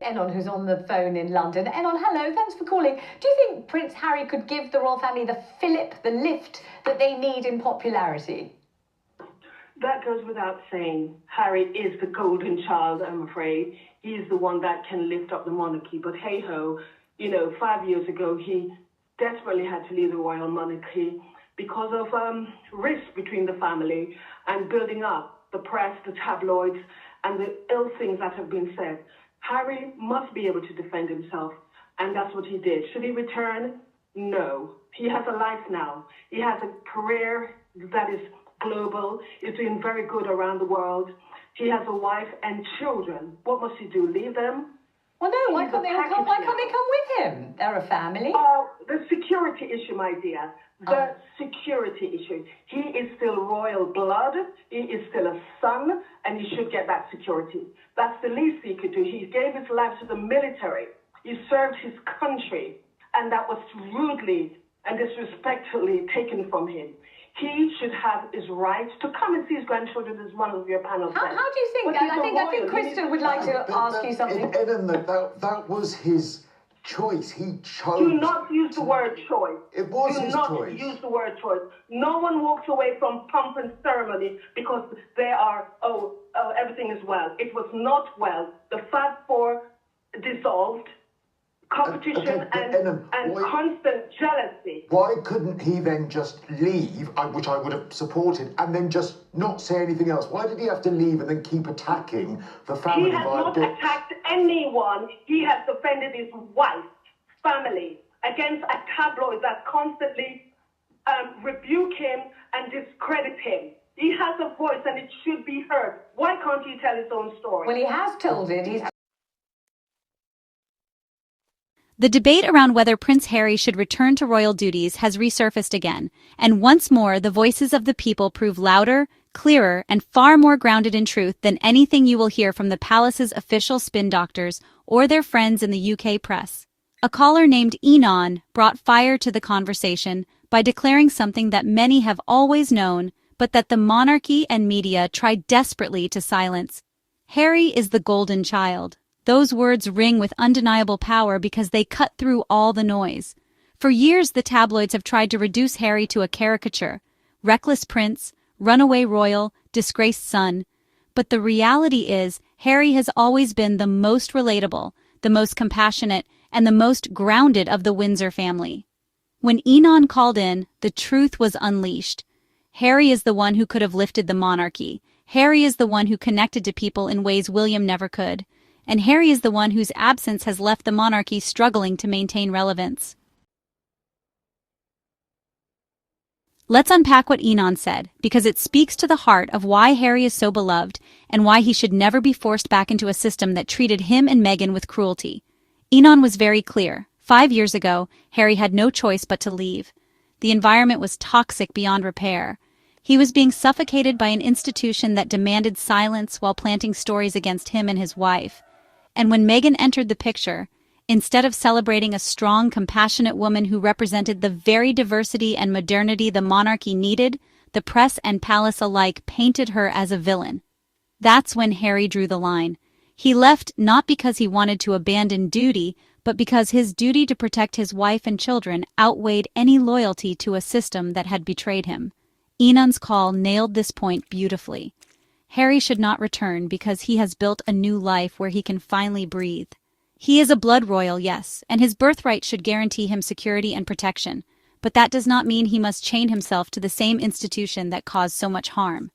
Enon, who's on the phone in London. Enon, hello, thanks for calling. Do you think Prince Harry could give the royal family the fillip, the lift that they need in popularity? That goes without saying. Harry is the golden child, I'm afraid. He's the one that can lift up the monarchy. But hey-ho, 5 years ago, he desperately had to leave the royal monarchy because of risk between the family and building up the press, the tabloids, and the ill things that have been said. Harry must be able to defend himself, and that's what he did. Should he return? No. He has a life now. He has a career that is global. He's doing very good around the world. He has a wife and children. What must he do? Leave them? Well, no, why can't they come with him? They're a family. The security issue, my dear. The security issue. He is still royal blood. He is still a son, and he should get that security. That's the least he could do. He gave his life to the military. He served his country, and that was rudely and disrespectfully taken from him. He should have his right to come and see his grandchildren, as one of your panel said. How do you think? I think Christo would like to ask you something. Eden, that was his choice. He chose. Do not use the word choice. It was his choice. Do not use the word choice. No one walks away from pomp and ceremony because they are, everything is well. It was not well. The Fab Four dissolved. Competition and constant jealousy. Why couldn't he then just leave, which I would have supported, and then just not say anything else? Why did he have to leave and then keep attacking the family? He has not attacked anyone. He has defended his wife, family, against a tabloid that constantly rebuke him and discredit him. He has a voice and it should be heard. Why can't he tell his own story? Well, he has told it. The debate around whether Prince Harry should return to royal duties has resurfaced again, and once more the voices of the people prove louder, clearer, and far more grounded in truth than anything you will hear from the palace's official spin doctors or their friends in the UK press. A caller named Enon brought fire to the conversation by declaring something that many have always known, but that the monarchy and media try desperately to silence. Harry is the golden child. Those words ring with undeniable power because they cut through all the noise. For years, the tabloids have tried to reduce Harry to a caricature: reckless prince, runaway royal, disgraced son. But the reality is, Harry has always been the most relatable, the most compassionate, and the most grounded of the Windsor family. When Enon called in, the truth was unleashed. Harry is the one who could have lifted the monarchy. Harry is the one who connected to people in ways William never could. And Harry is the one whose absence has left the monarchy struggling to maintain relevance. Let's unpack what Enon said, because it speaks to the heart of why Harry is so beloved and why he should never be forced back into a system that treated him and Meghan with cruelty. Enon was very clear. 5 years ago, Harry had no choice but to leave. The environment was toxic beyond repair. He was being suffocated by an institution that demanded silence while planting stories against him and his wife. And when Meghan entered the picture, instead of celebrating a strong, compassionate woman who represented the very diversity and modernity the monarchy needed, the press and palace alike painted her as a villain. That's when Harry drew the line. He left not because he wanted to abandon duty, but because his duty to protect his wife and children outweighed any loyalty to a system that had betrayed him. Enon's call nailed this point beautifully. Harry should not return because he has built a new life where he can finally breathe. He is a blood royal, yes, and his birthright should guarantee him security and protection, but that does not mean he must chain himself to the same institution that caused so much harm.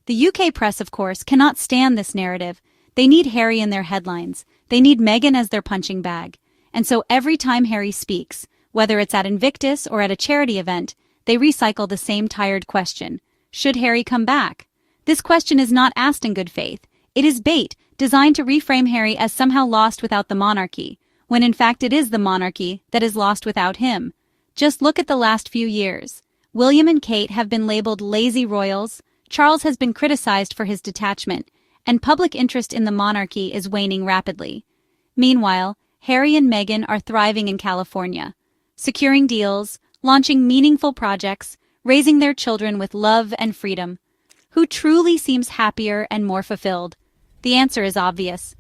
The UK press, of course, cannot stand this narrative. They need Harry in their headlines. They need Meghan as their punching bag. And so every time Harry speaks, whether it's at Invictus or at a charity event, they recycle the same tired question: should Harry come back? This question is not asked in good faith. It is bait, designed to reframe Harry as somehow lost without the monarchy, when in fact it is the monarchy that is lost without him. Just look at the last few years. William and Kate have been labeled lazy royals, Charles has been criticized for his detachment, and public interest in the monarchy is waning rapidly. Meanwhile, Harry and Meghan are thriving in California, securing deals, launching meaningful projects, raising their children with love and freedom. Who truly seems happier and more fulfilled? The answer is obvious.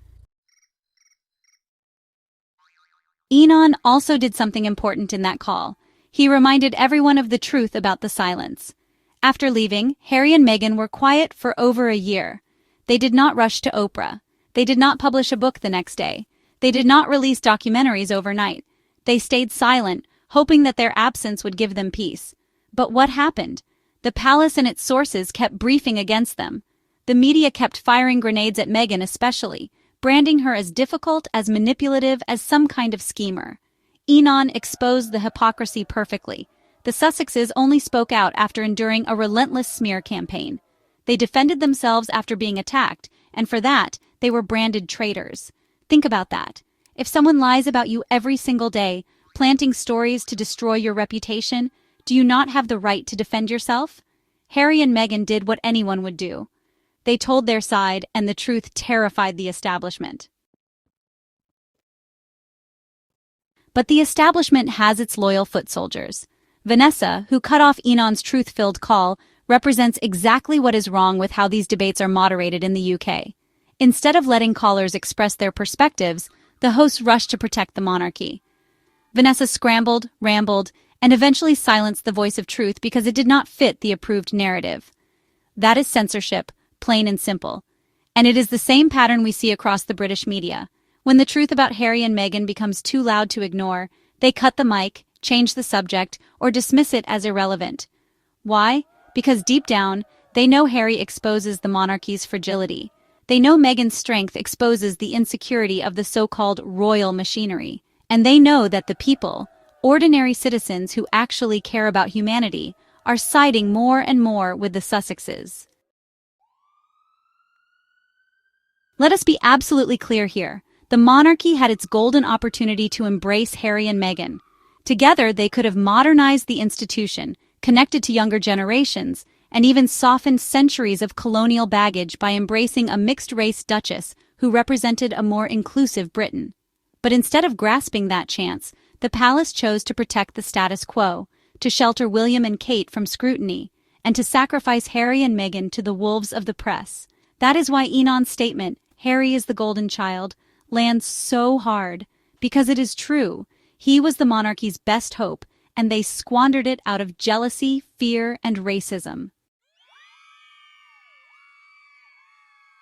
Enon also did something important in that call. He reminded everyone of the truth about the silence. After leaving, Harry and Meghan were quiet for over a year. They did not rush to Oprah. They did not publish a book the next day. They did not release documentaries overnight. They stayed silent, hoping that their absence would give them peace. But what happened? The palace and its sources kept briefing against them. The media kept firing grenades at Meghan especially, branding her as difficult, as manipulative, as some kind of schemer. Enon exposed the hypocrisy perfectly. The Sussexes only spoke out after enduring a relentless smear campaign. They defended themselves after being attacked, and for that, they were branded traitors. Think about that. If someone lies about you every single day, planting stories to destroy your reputation, do you not have the right to defend yourself? Harry and Meghan did what anyone would do. They told their side, and the truth terrified the establishment. But the establishment has its loyal foot soldiers. Vanessa, who cut off Enon's truth-filled call, represents exactly what is wrong with how these debates are moderated in the UK. Instead of letting callers express their perspectives, the hosts rushed to protect the monarchy. Vanessa scrambled, rambled, and eventually silenced the voice of truth because it did not fit the approved narrative. That is censorship, plain and simple. And it is the same pattern we see across the British media. When the truth about Harry and Meghan becomes too loud to ignore, they cut the mic, change the subject, or dismiss it as irrelevant. Why? Because deep down, they know Harry exposes the monarchy's fragility. They know Meghan's strength exposes the insecurity of the so-called royal machinery. And they know that the people, ordinary citizens who actually care about humanity, are siding more and more with the Sussexes. Let us be absolutely clear here. The monarchy had its golden opportunity to embrace Harry and Meghan. Together, they could have modernized the institution, connected to younger generations, and even softened centuries of colonial baggage by embracing a mixed-race duchess who represented a more inclusive Britain. But instead of grasping that chance, the palace chose to protect the status quo, to shelter William and Kate from scrutiny, and to sacrifice Harry and Meghan to the wolves of the press. That is why Enon's statement, "Harry is the golden child," lands so hard, because it is true. He was the monarchy's best hope, and they squandered it out of jealousy, fear, and racism.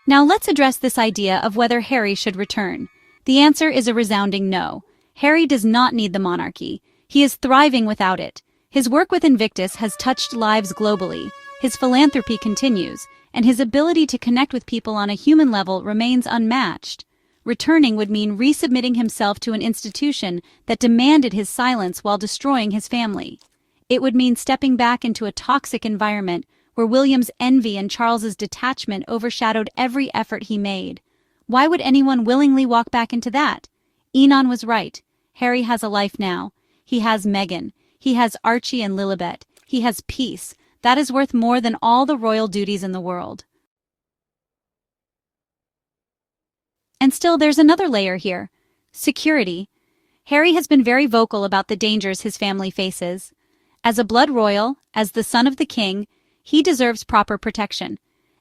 Now let's address this idea of whether Harry should return. The answer is a resounding no. Harry does not need the monarchy. He is thriving without it. His work with Invictus has touched lives globally. His philanthropy continues, and his ability to connect with people on a human level remains unmatched. Returning would mean resubmitting himself to an institution that demanded his silence while destroying his family. It would mean stepping back into a toxic environment where William's envy and Charles's detachment overshadowed every effort he made. Why would anyone willingly walk back into that? Enon was right. Harry has a life now. He has Meghan. He has Archie and Lilibet. He has peace. That is worth more than all the royal duties in the world. And still, there's another layer here. Security. Harry has been very vocal about the dangers his family faces. As a blood royal, as the son of the king, he deserves proper protection.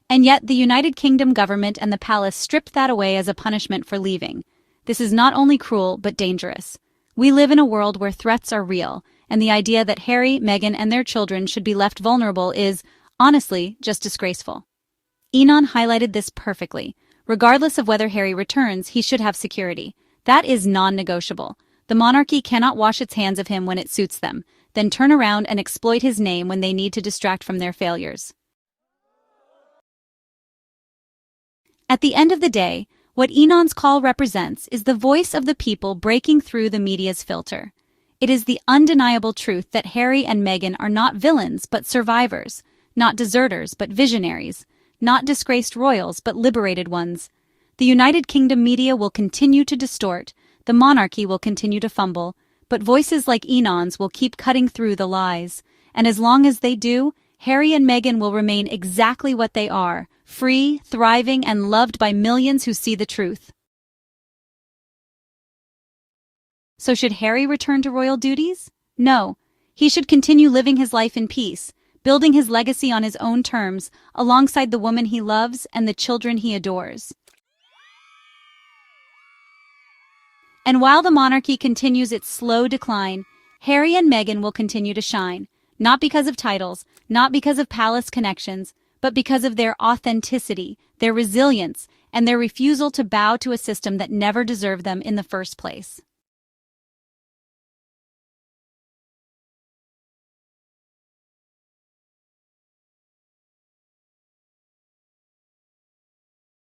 And yet, the United Kingdom government and the palace stripped that away as a punishment for leaving. This is not only cruel, but dangerous. We live in a world where threats are real, and the idea that Harry, Meghan, and their children should be left vulnerable is, honestly, just disgraceful. Enon highlighted this perfectly. Regardless of whether Harry returns, he should have security. That is non-negotiable. The monarchy cannot wash its hands of him when it suits them, then turn around and exploit his name when they need to distract from their failures. At the end of the day, what Enon's call represents is the voice of the people breaking through the media's filter. It is the undeniable truth that Harry and Meghan are not villains but survivors, not deserters but visionaries, not disgraced royals but liberated ones. The United Kingdom media will continue to distort, the monarchy will continue to fumble, but voices like Enon's will keep cutting through the lies. And as long as they do, Harry and Meghan will remain exactly what they are, free, thriving, and loved by millions who see the truth. So should Harry return to royal duties? No. He should continue living his life in peace, building his legacy on his own terms, alongside the woman he loves and the children he adores. And while the monarchy continues its slow decline, Harry and Meghan will continue to shine, not because of titles, not because of palace connections, but because of their authenticity, their resilience, and their refusal to bow to a system that never deserved them in the first place.